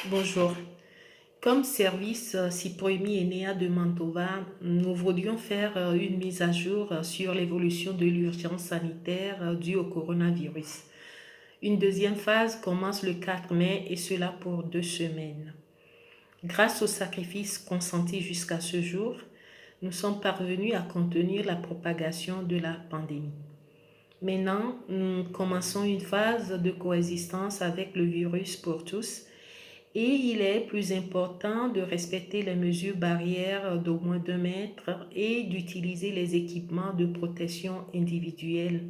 Bonjour. Comme service Ciproemi Enea de Mantova, nous voudrions faire une mise à jour sur l'évolution de l'urgence sanitaire due au coronavirus. Une deuxième phase commence le 4 mai et cela pour 2 semaines. Grâce aux sacrifices consentis jusqu'à ce jour, nous sommes parvenus à contenir la propagation de la pandémie. Maintenant, nous commençons une phase de coexistence avec le virus pour tous. Et il est plus important de respecter les mesures barrières d'au moins 2 mètres et d'utiliser les équipements de protection individuelle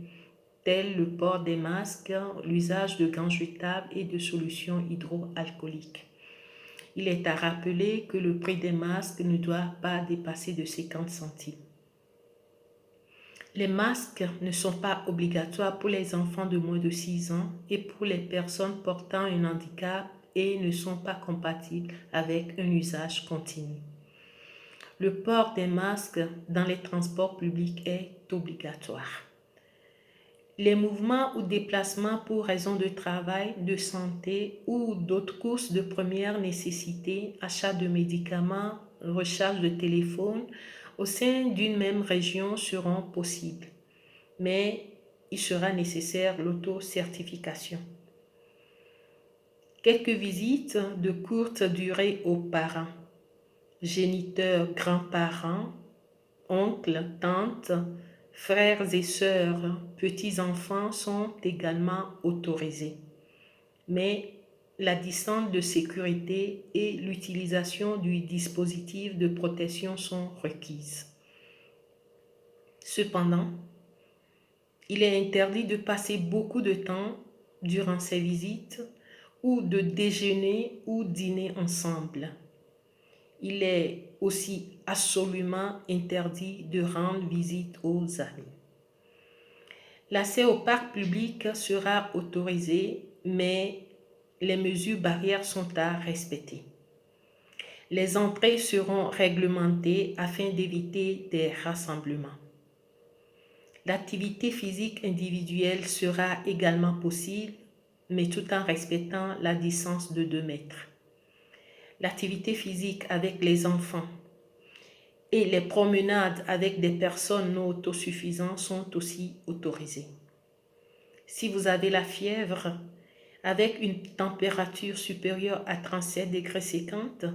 tels le port des masques, l'usage de gants jetables et de solutions hydroalcooliques. Il est à rappeler que le prix des masques ne doit pas dépasser de 50 centimes. Les masques ne sont pas obligatoires pour les enfants de moins de 6 ans et pour les personnes portant un handicap et ne sont pas compatibles avec un usage continu. Le port des masques dans les transports publics est obligatoire. Les mouvements ou déplacements pour raison de travail, de santé ou d'autres courses de première nécessité, achat de médicaments, recharge de téléphone au sein d'une même région seront possibles, mais il sera nécessaire l'auto-certification. Quelques visites de courte durée aux parents, géniteurs, grands-parents, oncles, tantes, frères et sœurs, petits-enfants sont également autorisés. Mais la distance de sécurité et l'utilisation du dispositif de protection sont requises. Cependant, il est interdit de passer beaucoup de temps durant ces visites ou de déjeuner ou dîner ensemble. Il est aussi absolument interdit de rendre visite aux amis. L'accès au parc public sera autorisé, mais les mesures barrières sont à respecter. Les entrées seront réglementées afin d'éviter des rassemblements. L'activité physique individuelle sera également possible, mais tout en respectant la distance de 2 mètres. L'activité physique avec les enfants et les promenades avec des personnes non autosuffisantes sont aussi autorisées. Si vous avez la fièvre avec une température supérieure à 37 degrés 50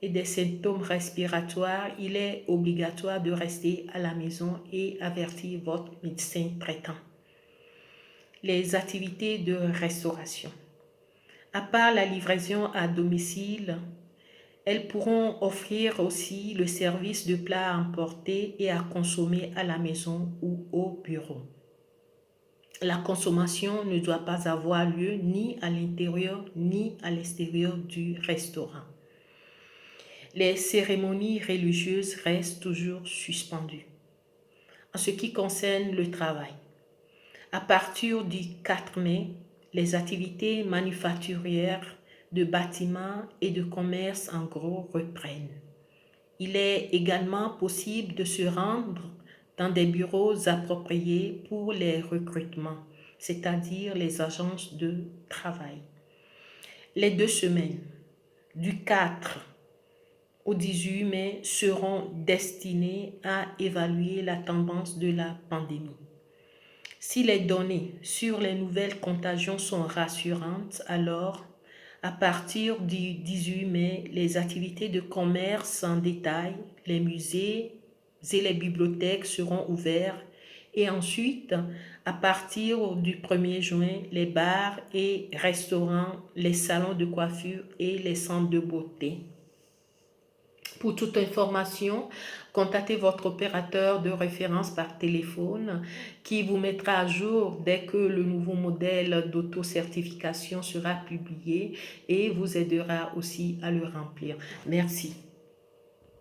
et des symptômes respiratoires, il est obligatoire de rester à la maison et avertir votre médecin traitant. Les activités de restauration. À part la livraison à domicile, elles pourront offrir aussi le service de plats à emporter et à consommer à la maison ou au bureau. La consommation ne doit pas avoir lieu ni à l'intérieur ni à l'extérieur du restaurant. Les cérémonies religieuses restent toujours suspendues. En ce qui concerne le travail, à partir du 4 mai, les activités manufacturières, de bâtiments et de commerce en gros reprennent. Il est également possible de se rendre dans des bureaux appropriés pour les recrutements, c'est-à-dire les agences de travail. Les 2 semaines, du 4 au 18 mai, seront destinées à évaluer la tendance de la pandémie. Si les données sur les nouvelles contagions sont rassurantes, alors, à partir du 18 mai, les activités de commerce en détail, les musées et les bibliothèques seront ouverts et ensuite, à partir du 1er juin, les bars et restaurants, les salons de coiffure et les centres de beauté. Pour toute information, contactez votre opérateur de référence par téléphone qui vous mettra à jour dès que le nouveau modèle d'autocertification sera publié et vous aidera aussi à le remplir. Merci.